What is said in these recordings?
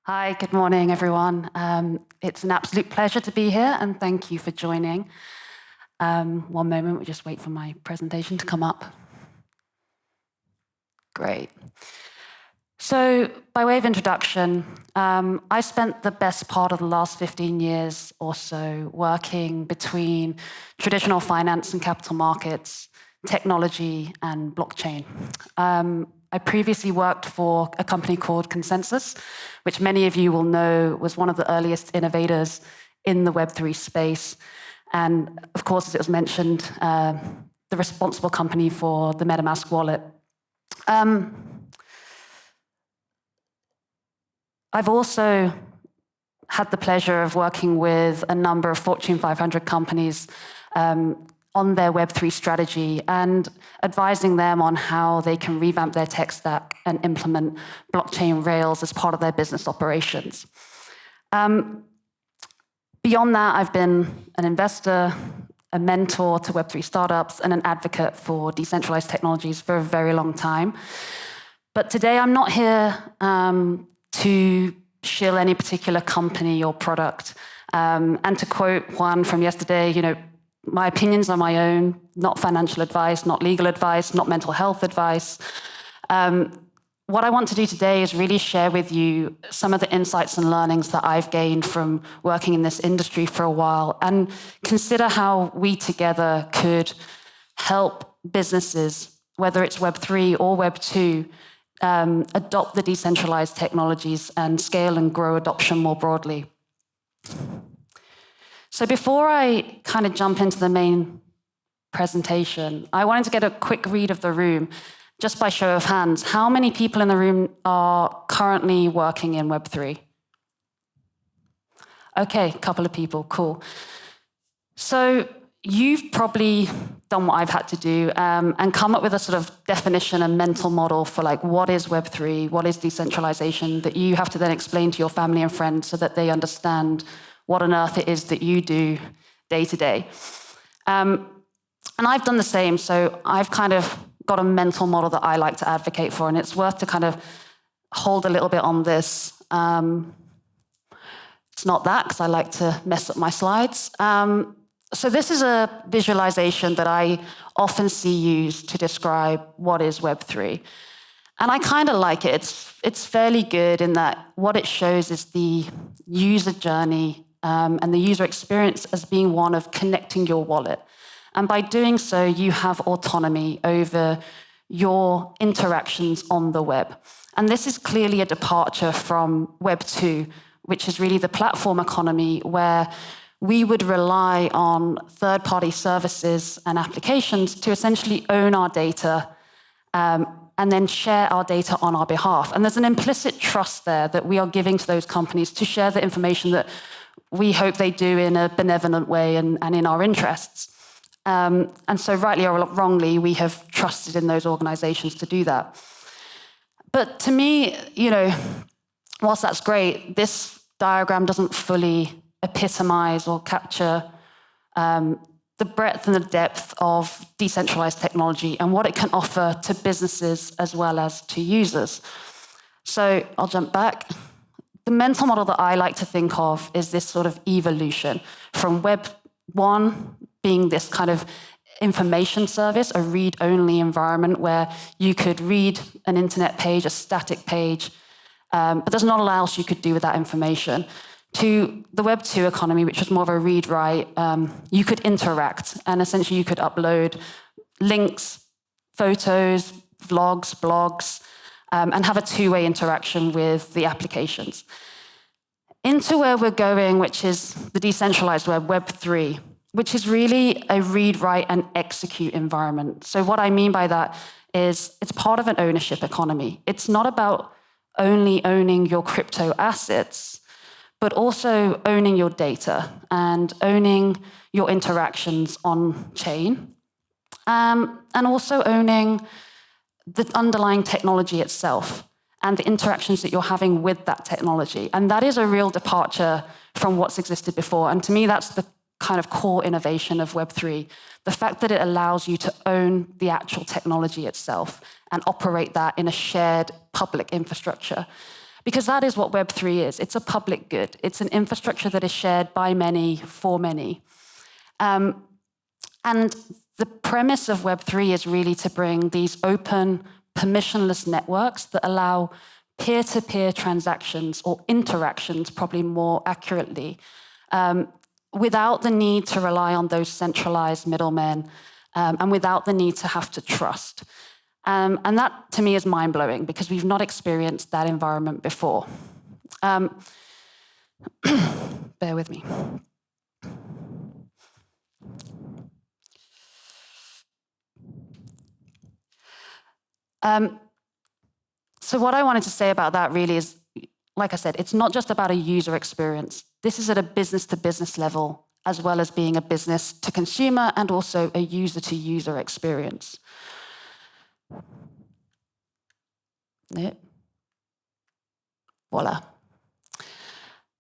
Hi, good morning, everyone. It's an absolute pleasure to be here, and thank you for joining. One moment, we'll just wait for my presentation to come up. Great. So, by way of introduction, I spent the best part of the last 15 years or so working between traditional finance and capital markets, technology, and blockchain. I previously worked for a company called Consensus, which many of you will know was one of the earliest innovators in the Web3 space. And of course, as it was mentioned, the responsible company for the MetaMask wallet. I've also had the pleasure of working with a number of Fortune 500 companies on their Web3 strategy and advising them on how they can revamp their tech stack and implement blockchain rails as part of their business operations. Beyond that, I've been an investor, a mentor to Web3 startups, and an advocate for decentralized technologies for a very long time. But today I'm not here to shill any particular company or product. And to quote Juan from yesterday, my opinions are my own, not financial advice, not legal advice, not mental health advice. What I want to do today is really share with you some of the insights and learnings that I've gained from working in this industry for a while, and consider how we together could help businesses, whether it's Web3 or Web2, adopt the decentralized technologies and scale and grow adoption more broadly. So before I kind of jump into the main presentation, I wanted to get a quick read of the room, just by show of hands. How many people in the room are currently working in Web3? Okay, a couple of people, cool. So you've probably done what I've had to do and come up with a sort of definition and mental model for what is Web3, what is decentralization, that you have to then explain to your family and friends so that they understand what on earth it is that you do day to day. And I've done the same, so I've kind of got a mental model that I like to advocate for, and it's worth to kind of hold a little bit on this. It's not that, because I like to mess up my slides. So this is a visualization that I often see used to describe what is Web3. And I kind of like it. It's fairly good in that what it shows is the user journey and the user experience as being one of connecting your wallet. And by doing so, you have autonomy over your interactions on the web. And this is clearly a departure from Web2, which is really the platform economy, where we would rely on third-party services and applications to essentially own our data and then share our data on our behalf. And there's an implicit trust there that we are giving to those companies to share the information that we hope they do in a benevolent way and in our interests. And so rightly or wrongly, we have trusted in those organizations to do that. But to me, whilst that's great, this diagram doesn't fully epitomize or capture the breadth and the depth of decentralized technology and what it can offer to businesses as well as to users. So I'll jump back. The mental model that I like to think of is this sort of evolution from Web 1 being this kind of information service, a read-only environment where you could read an internet page, a static page, but there's not a lot else you could do with that information, to the Web2 economy, which was more of a read-write. You could interact, and essentially you could upload links, photos, vlogs, blogs, and have a two-way interaction with the applications. Into where we're going, which is the decentralized web, Web3, which is really a read, write, and execute environment. So what I mean by that is it's part of an ownership economy. It's not about only owning your crypto assets, but also owning your data and owning your interactions on chain, and also owning the underlying technology itself and the interactions that you're having with that technology. And that is a real departure from what's existed before. And to me, that's the kind of core innovation of Web3, the fact that it allows you to own the actual technology itself and operate that in a shared public infrastructure. Because that is what Web3 is. It's a public good. It's an infrastructure that is shared by many, for many. And the premise of Web3 is really to bring these open, permissionless networks that allow peer-to-peer transactions, or interactions probably more accurately, without the need to rely on those centralized middlemen, and without the need to have to trust. And that, to me, is mind-blowing, because we've not experienced that environment before. Bear with me. So what I wanted to say about that really is, like I said, it's not just about a user experience. This is at a business-to-business level, as well as being a business-to-consumer and also a user-to-user experience. Voila.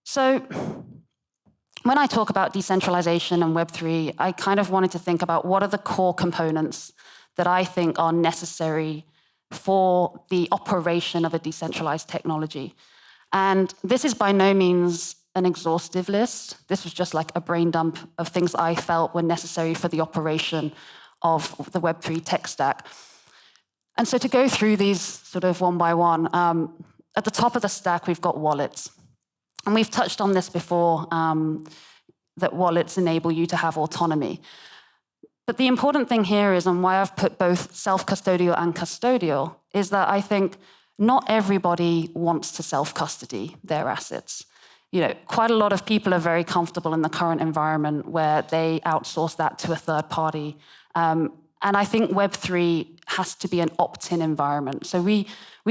So when I talk about decentralization and Web3, I kind of wanted to think about what are the core components that I think are necessary for the operation of a decentralized technology. And this is by no means an exhaustive list. This was just like a brain dump of things I felt were necessary for the operation of the Web3 tech stack. And so to go through these sort of one by one, at the top of the stack, we've got wallets. And we've touched on this before, that wallets enable you to have autonomy. But the important thing here is, and why I've put both self-custodial and custodial, is that I think not everybody wants to self-custody their assets. You know, quite a lot of people are very comfortable in the current environment where they outsource that to a third party. And I think Web3 has to be an opt-in environment. So we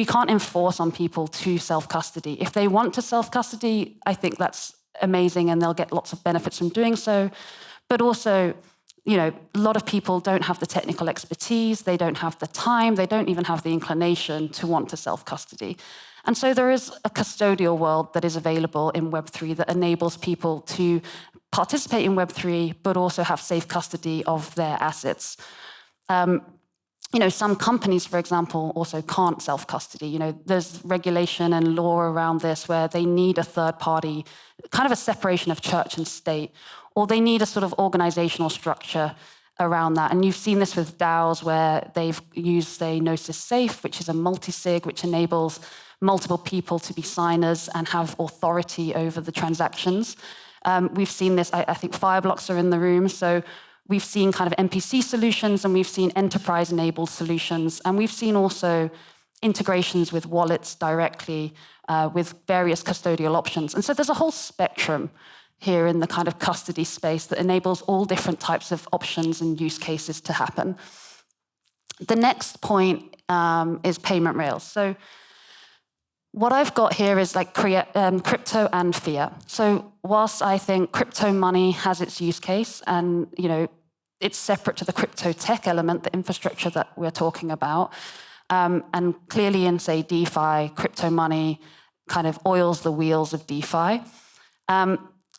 can't enforce on people to self-custody. If they want to self-custody, I think that's amazing and they'll get lots of benefits from doing so. But also, you know, a lot of people don't have the technical expertise, they don't have the time, they don't even have the inclination to want to self-custody. And so there is a custodial world that is available in Web3 that enables people to participate in Web3, but also have safe custody of their assets. You know, some companies, for example, also can't self-custody. You know, there's regulation and law around this where they need a third party, kind of a separation of church and state, or they need a sort of organizational structure around that. And you've seen this with DAOs where they've used, say, Gnosis Safe, which is a multi-sig, which enables multiple people to be signers and have authority over the transactions. We've seen this, I think Fireblocks are in the room, so we've seen kind of MPC solutions, and we've seen enterprise-enabled solutions, and we've seen also integrations with wallets directly with various custodial options. And so there's a whole spectrum here in the kind of custody space that enables all different types of options and use cases to happen. The next point is payment rails. So what I've got here is like crypto and fiat. So whilst I think crypto money has its use case, and you know it's separate to the crypto tech element, the infrastructure that we're talking about, and clearly in say DeFi, crypto money kind of oils the wheels of DeFi.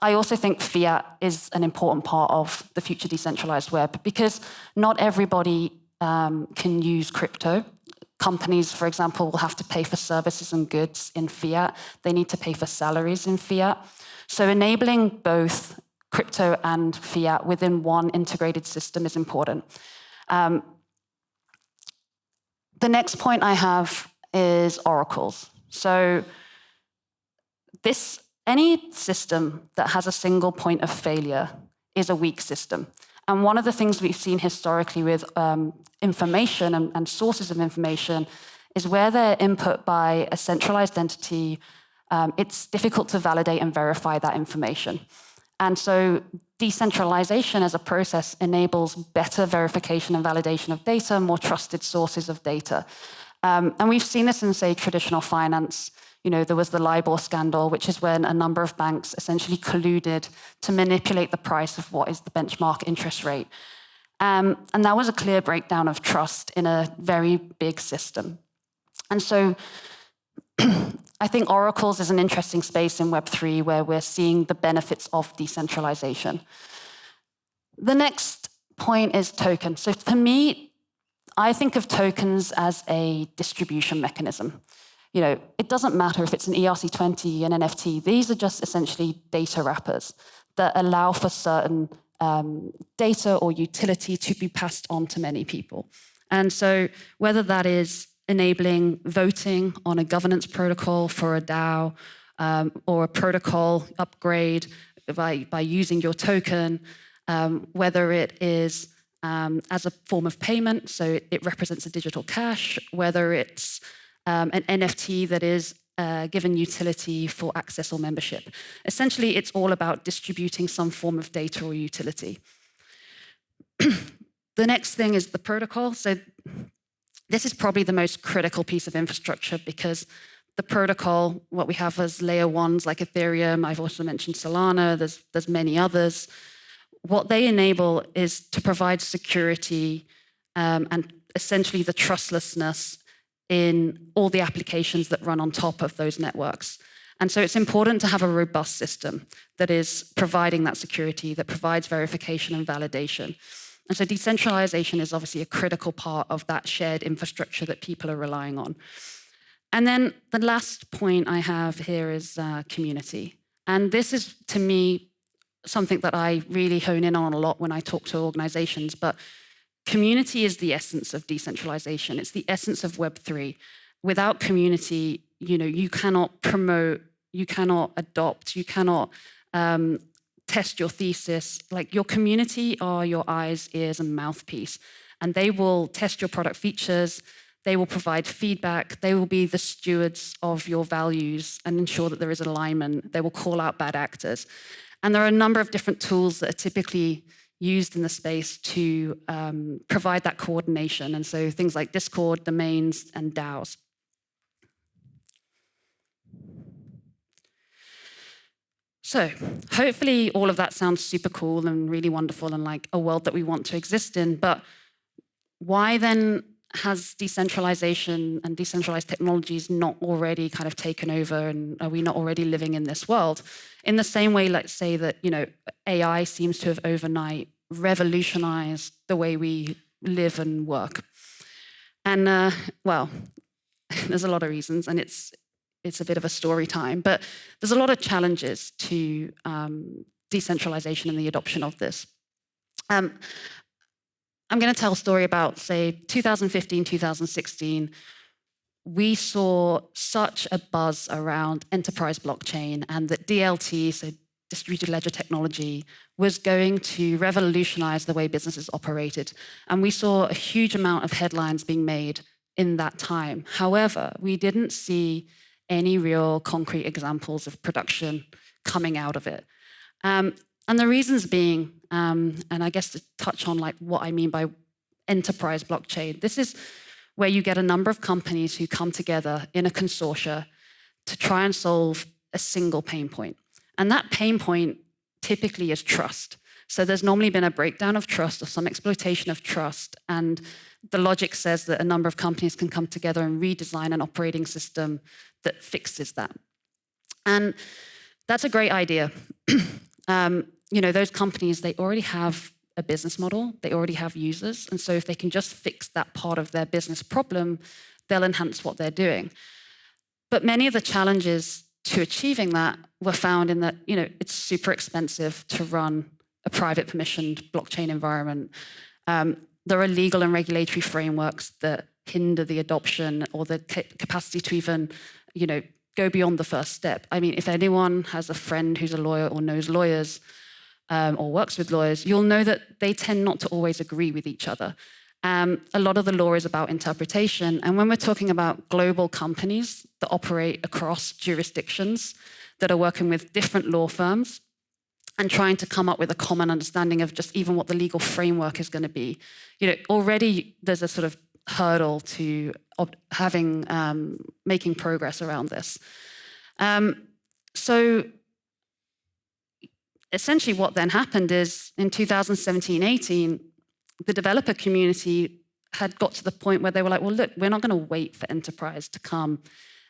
I also think fiat is an important part of the future decentralized web, because not everybody can use crypto. Companies, for example, will have to pay for services and goods in fiat. They need to pay for salaries in fiat. So enabling both crypto and fiat within one integrated system is important. The next point I have is oracles. So any system that has a single point of failure is a weak system. And one of the things we've seen historically with information and sources of information is where they're input by a centralized entity, it's difficult to validate and verify that information. And so decentralization as a process enables better verification and validation of data, more trusted sources of data. And we've seen this in, say, traditional finance. You know, there was the LIBOR scandal, which is when a number of banks essentially colluded to manipulate the price of what is the benchmark interest rate. And that was a clear breakdown of trust in a very big system. And so I think oracles is an interesting space in Web3 where we're seeing the benefits of decentralization. The next point is tokens. So for me, I think of tokens as a distribution mechanism. it doesn't matter if it's an ERC20, an NFT. These are just essentially data wrappers that allow for certain data or utility to be passed on to many people. And so whether that is enabling voting on a governance protocol for a DAO, or a protocol upgrade by using your token, whether it is as a form of payment, so it represents a digital cash, whether it's an NFT that is given utility for access or membership. Essentially, it's all about distributing some form of data or utility. The next thing is the protocol. So this is probably the most critical piece of infrastructure, because the protocol, what we have as layer ones like Ethereum, I've also mentioned Solana, there's many others. What they enable is to provide security and essentially the trustlessness in all the applications that run on top of those networks. And so it's important to have a robust system that is providing that security, that provides verification and validation. And so decentralization is obviously a critical part of that shared infrastructure that people are relying on. And then the last point I have here is community. And this is, to me, something that I really hone in on a lot when I talk to organizations. But community is the essence of decentralization. It's the essence of Web3. Without community, you cannot promote, you cannot adopt, you cannot test your thesis. Like, your community are your eyes, ears, and mouthpiece. And they will test your product features. They will provide feedback. They will be the stewards of your values and ensure that there is alignment. They will call out bad actors. And there are a number of different tools that are typically used in the space to provide that coordination. And so things like Discord, domains, and DAOs. So hopefully all of that sounds super cool and really wonderful and like a world that we want to exist in. But why then has decentralization and decentralized technologies not already kind of taken over, and are we not already living in this world? In the same way, let's say that AI seems to have overnight revolutionized the way we live and work. And well, there's a lot of reasons, and it's a bit of a story time, but there's a lot of challenges to decentralization and the adoption of this. I'm going to tell a story about, say, 2015, 2016. We saw such a buzz around enterprise blockchain, and that DLT, so distributed ledger technology, was going to revolutionize the way businesses operated. And we saw a huge amount of headlines being made in that time. However, we didn't see any real concrete examples of production coming out of it. And the reasons being, and I guess to touch on like what I mean by enterprise blockchain, this is where you get a number of companies who come together in a consortia to try and solve a single pain point. And that pain point typically is trust. So there's normally been a breakdown of trust or some exploitation of trust. And the logic says that a number of companies can come together and redesign an operating system that fixes that. And that's a great idea. Those companies, they already have a business model, they already have users, and so if they can just fix that part of their business problem, they'll enhance what they're doing. But many of the challenges to achieving that were found in that, it's super expensive to run a private permissioned blockchain environment. There are legal and regulatory frameworks that hinder the adoption or the capacity to even, go beyond the first step. I mean, if anyone has a friend who's a lawyer or knows lawyers or works with lawyers, you'll know that they tend not to always agree with each other. A lot of the law is about interpretation. And when we're talking about global companies that operate across jurisdictions, that are working with different law firms and trying to come up with a common understanding of just even what the legal framework is going to be, already there's a sort of hurdle to making progress around this. So essentially what then happened is in 2017-18, the developer community had got to the point where they were like, well, look, we're not going to wait for enterprise to come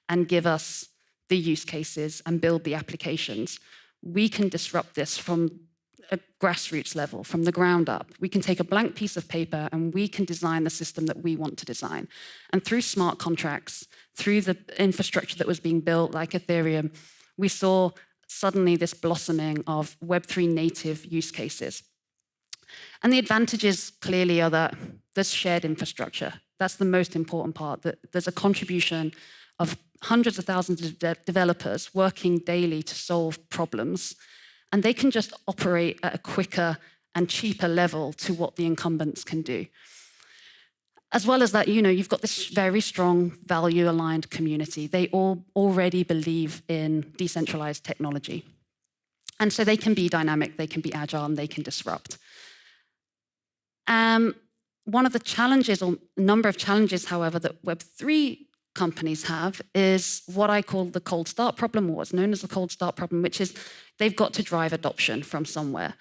and give us the use cases and build the applications. We can disrupt this from a grassroots level, from the ground up. We can take a blank piece of paper and we can design the system that we want to design. And through smart contracts, through the infrastructure that was being built, like Ethereum, we saw suddenly this blossoming of Web3 native use cases. And the advantages clearly are that there's shared infrastructure. That's the most important part, that there's a contribution of hundreds of thousands of developers working daily to solve problems, and they can just operate at a quicker and cheaper level to what the incumbents can do. As well as that, you've got this very strong value-aligned community. They all already believe in decentralized technology. And so they can be dynamic, they can be agile, and they can disrupt. One of the challenges, or number of challenges, however, that Web3 companies have is what I call the cold start problem, or what's known as the cold start problem, which is they've got to drive adoption from somewhere.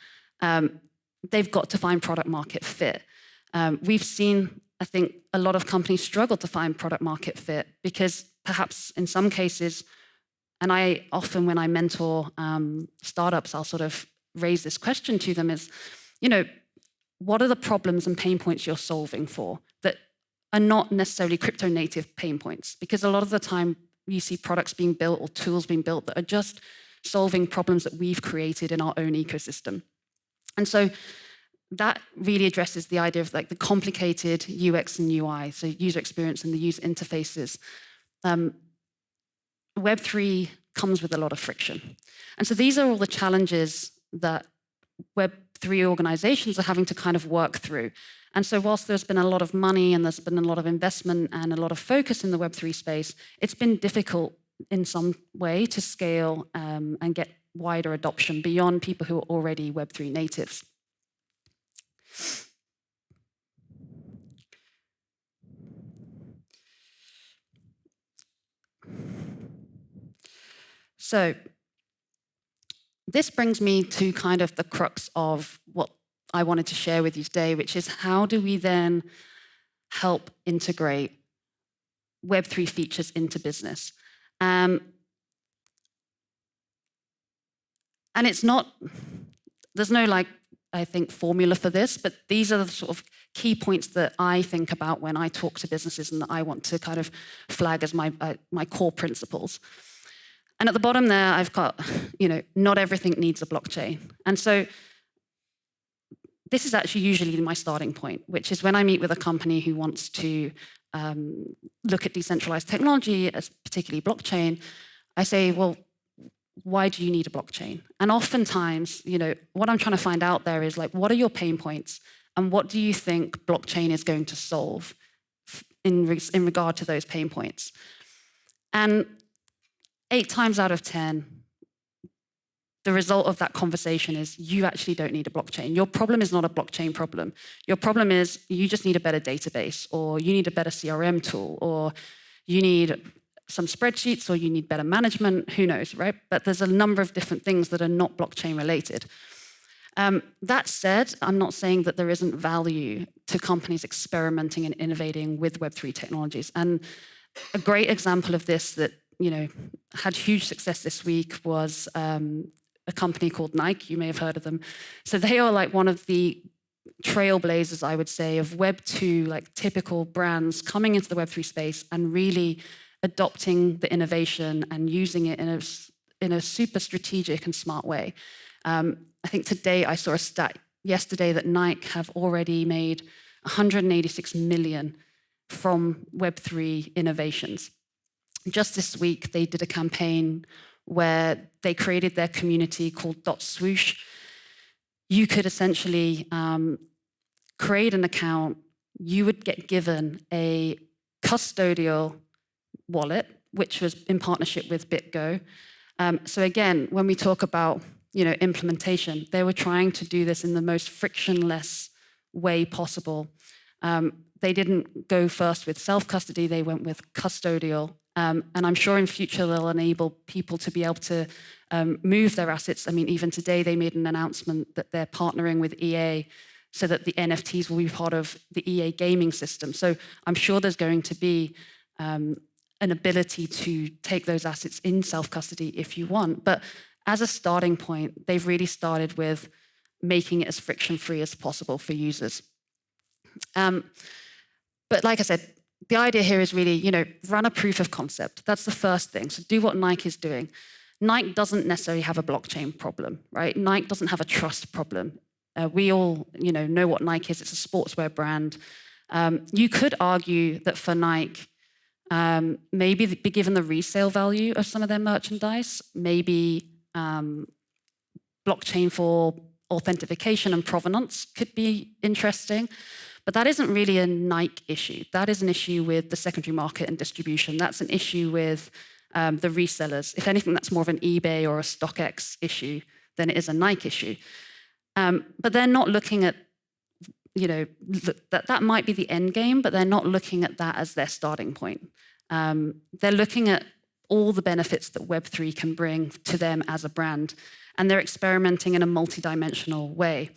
They've got to find product market fit. We've seen, I think, a lot of companies struggle to find product market fit because perhaps in some cases, and I often when I mentor startups, I'll sort of raise this question to them is, what are the problems and pain points you're solving for that are not necessarily crypto native pain points? Because a lot of the time you see products being built or tools being built that are just solving problems that we've created in our own ecosystem. And so that really addresses the idea of like the complicated UX and UI, so user experience and the user interfaces. Web3 comes with a lot of friction. And so these are all the challenges that Web3 organizations are having to kind of work through. And so whilst there's been a lot of money and there's been a lot of investment and a lot of focus in the Web3 space, it's been difficult in some way to scale and get wider adoption beyond people who are already Web3 natives. So this brings me to kind of the crux of what I wanted to share with you today, which is how do we then help integrate Web3 features into business? And it's not, there's no I think, formula for this, but these are the sort of key points that I think about when I talk to businesses and that I want to kind of flag as my core principles. And at the bottom there, I've got, not everything needs a blockchain. And so this is actually usually my starting point, which is when I meet with a company who wants to look at decentralized technology, as particularly blockchain, I say, well, why do you need a blockchain? And oftentimes, what I'm trying to find out there is what are your pain points and what do you think blockchain is going to solve in regard to those pain points? And 8 times out of 10, the result of that conversation is you actually don't need a blockchain. Your problem is not a blockchain problem. Your problem is you just need a better database, or you need a better CRM tool, or you need some spreadsheets, or you need better management, who knows, right? But there's a number of different things that are not blockchain related. That said, I'm not saying that there isn't value to companies experimenting and innovating with Web3 technologies. And a great example of this that had huge success this week was a company called Nike. You may have heard of them. So they are one of the trailblazers, I would say, of Web2, typical brands coming into the Web3 space and really adopting the innovation and using it in a super strategic and smart way. I think today I saw a stat yesterday that Nike have already made 186 million from Web3 innovations. Just this week, they did a campaign where they created their community called .swoosh. You could essentially create an account. You would get given a custodial wallet, which was in partnership with BitGo. So again, when we talk about implementation, they were trying to do this in the most frictionless way possible. They didn't go first with self-custody, they went with custodial. And I'm sure in future they'll enable people to be able to move their assets. I mean, even today they made an announcement that they're partnering with EA so that the NFTs will be part of the EA gaming system. So I'm sure there's going to be an ability to take those assets in self-custody if you want. But as a starting point, they've really started with making it as friction-free as possible for users. But like I said, the idea here is really, run a proof of concept. That's the first thing. So do what Nike is doing. Nike doesn't necessarily have a blockchain problem, right? Nike doesn't have a trust problem. We all, know what Nike is. It's a sportswear brand. You could argue that for Nike, maybe be given the resale value of some of their merchandise, maybe blockchain for authentication and provenance could be interesting. But that isn't really a Nike issue. That is an issue with the secondary market and distribution. That's an issue with the resellers. If anything, that's more of an eBay or a StockX issue than it is a Nike issue. But they're not looking at, that might be the end game, but they're not looking at that as their starting point. They're looking at all the benefits that Web3 can bring to them as a brand, and they're experimenting in a multidimensional way.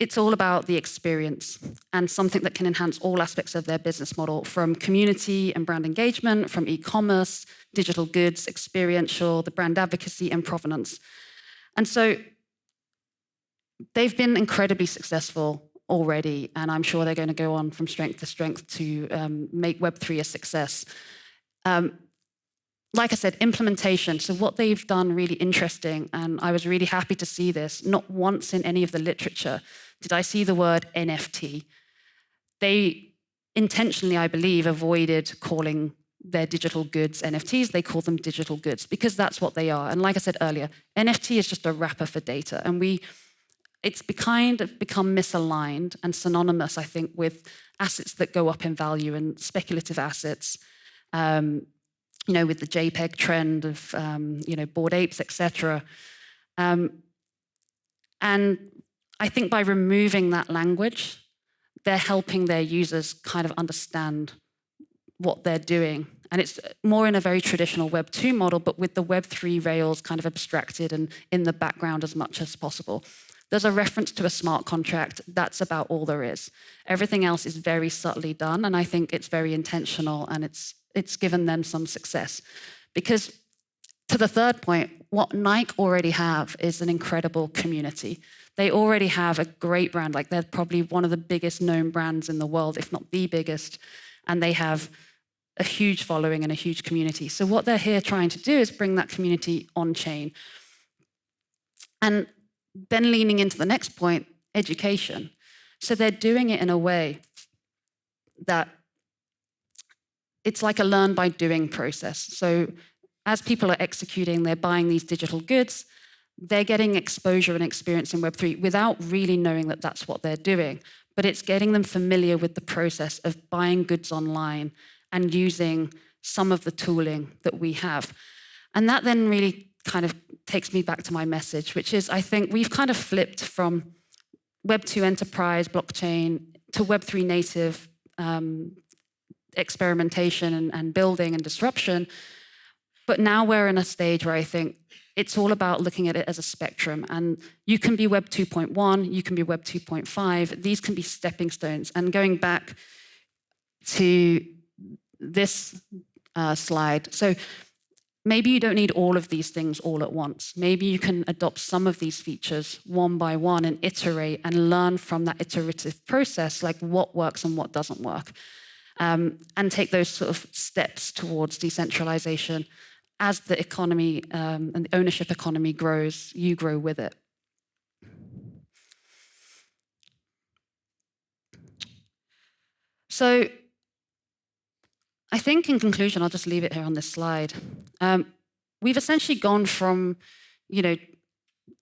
It's all about the experience and something that can enhance all aspects of their business model, from community and brand engagement, from e-commerce, digital goods, experiential, the brand advocacy, and provenance. And so they've been incredibly successful already, and I'm sure they're going to go on from strength to strength to make Web3 a success. Like I said, implementation. So what they've done really interesting, and I was really happy to see this, not once in any of the literature did I see the word NFT. They intentionally, I believe, avoided calling their digital goods NFTs. They call them digital goods because that's what they are. And like I said earlier, NFT is just a wrapper for data. And it's kind of become misaligned and synonymous, I think, with assets that go up in value and speculative assets. With the JPEG trend of, Bored Apes, etc. And I think by removing that language, they're helping their users kind of understand what they're doing. And it's more in a very traditional Web2 model, but with the Web3 rails kind of abstracted and in the background as much as possible. There's a reference to a smart contract. That's about all there is. Everything else is very subtly done, and I think it's very intentional, and it's given them some success. Because to the third point, what Nike already have is an incredible community. They already have a great brand. Like, they're probably one of the biggest known brands in the world, if not the biggest, and they have a huge following and a huge community. So what they're here trying to do is bring that community on-chain. And then leaning into the next point, education. So they're doing it in a way that it's like a learn by doing process. So as people are executing, they're buying these digital goods, they're getting exposure and experience in Web3 without really knowing that that's what they're doing. But it's getting them familiar with the process of buying goods online and using some of the tooling that we have. And that then really kind of takes me back to my message, which is, I think we've kind of flipped from Web2 enterprise, blockchain, to Web3 native experimentation and building and disruption. But now we're in a stage where I think it's all about looking at it as a spectrum. And you can be Web 2.1, you can be Web 2.5. These can be stepping stones. And going back to this slide, so maybe you don't need all of these things all at once. Maybe you can adopt some of these features one by one and iterate and learn from that iterative process, like what works and what doesn't work. And take those sort of steps towards decentralization. As the economy and the ownership economy grows, you grow with it. So I think in conclusion, I'll just leave it here on this slide. We've essentially gone from,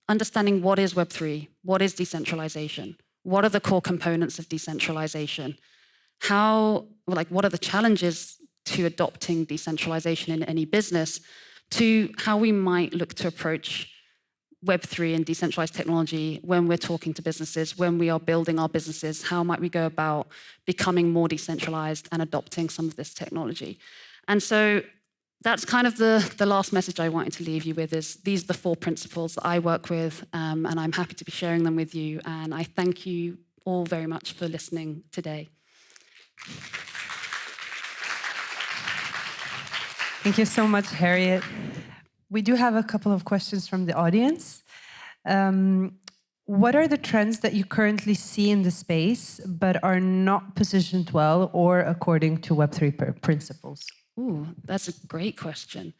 understanding what is Web3, what is decentralization, what are the core components of decentralization, what are the challenges to adopting decentralization in any business, to how we might look to approach Web3 and decentralized technology when we're talking to businesses, when we are building our businesses, how might we go about becoming more decentralized and adopting some of this technology. And so that's kind of the last message I wanted to leave you with, is these are the 4 principles that I work with, and I'm happy to be sharing them with you. And I thank you all very much for listening today. Thank you so much, Harriet. We do have a couple of questions from the audience. What are the trends that you currently see in the space, but are not positioned well or according to Web3 principles? Ooh, that's a great question.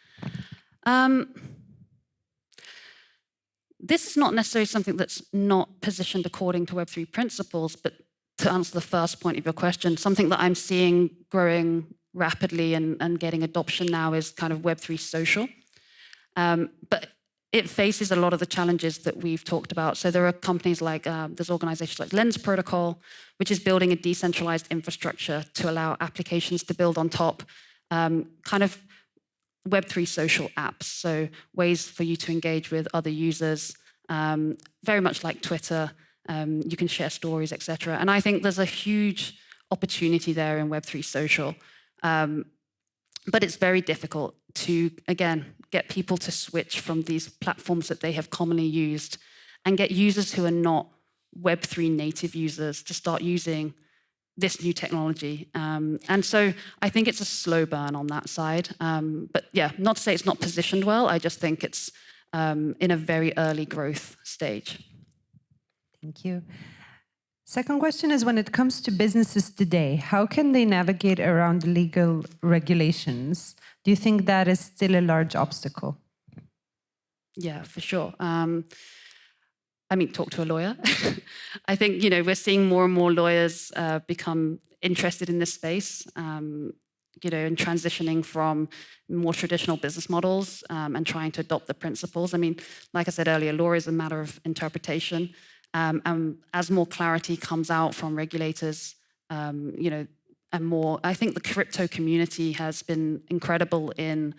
This is not necessarily something that's not positioned according to Web3 principles, but to answer the first point of your question, something that I'm seeing growing rapidly and getting adoption now is kind of Web3 social. But it faces a lot of the challenges that we've talked about. So there are companies like, there's organizations like Lens Protocol, which is building a decentralized infrastructure to allow applications to build on top, kind of Web3 social apps. So ways for you to engage with other users, very much like Twitter. You can share stories, etc. And I think there's a huge opportunity there in Web3 social. But it's very difficult to, again, get people to switch from these platforms that they have commonly used and get users who are not Web3 native users to start using this new technology. And so I think it's a slow burn on that side. But yeah, not to say it's not positioned well, I just think it's in a very early growth stage. Thank you. Second question is, when it comes to businesses today, how can they navigate around legal regulations? Do you think that is still a large obstacle? Yeah, for sure. I mean, talk to a lawyer. I think, we're seeing more and more lawyers become interested in this space, and transitioning from more traditional business models and trying to adopt the principles. I mean, like I said earlier, law is a matter of interpretation. And as more clarity comes out from regulators, and more, I think the crypto community has been incredible in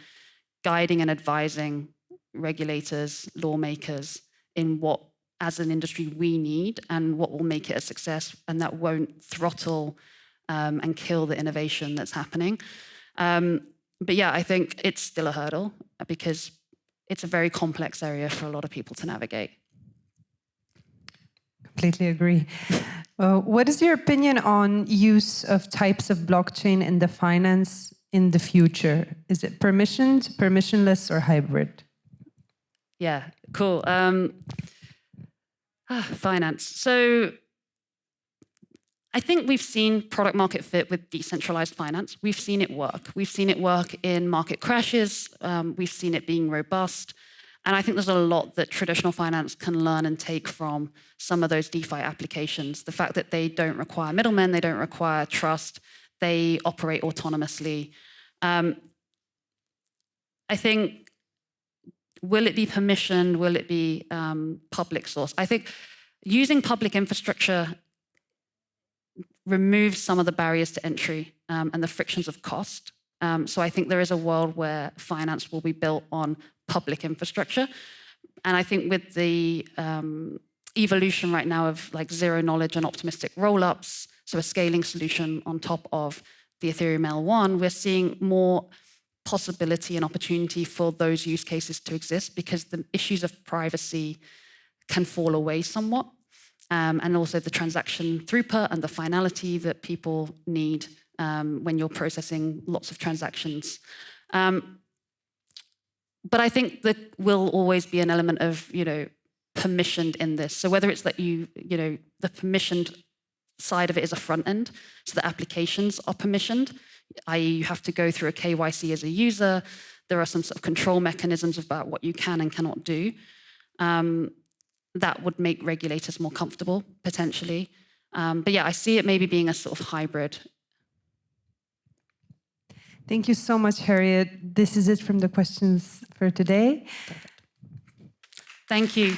guiding and advising regulators, lawmakers in what, as an industry, we need and what will make it a success, and that won't throttle and kill the innovation that's happening. But yeah, I think it's still a hurdle because it's a very complex area for a lot of people to navigate. Completely agree. What is your opinion on use of types of blockchain in the finance in the future? Is it permissioned, permissionless, or hybrid? Yeah, cool. Finance. So I think we've seen product market fit with decentralized finance. We've seen it work. We've seen it work in market crashes. We've seen it being robust. And I think there's a lot that traditional finance can learn and take from some of those DeFi applications. The fact that they don't require middlemen, they don't require trust, they operate autonomously. I think, will it be permissioned? Will it be public source? I think using public infrastructure removes some of the barriers to entry and the frictions of cost. So I think there is a world where finance will be built on public infrastructure. And I think with the evolution right now of like zero knowledge and optimistic rollups, so a scaling solution on top of the Ethereum L1, we're seeing more possibility and opportunity for those use cases to exist because the issues of privacy can fall away somewhat. And also the transaction throughput and the finality that people need when you're processing lots of transactions. But I think that will always be an element of, permissioned in this. So whether it's that the permissioned side of it is a front end, so the applications are permissioned, i.e. you have to go through a KYC as a user. There are some sort of control mechanisms about what you can and cannot do. That would make regulators more comfortable, potentially. But yeah, I see it maybe being a sort of hybrid. Thank you so much, Harriet. This is it from the questions for today. Perfect. Thank you.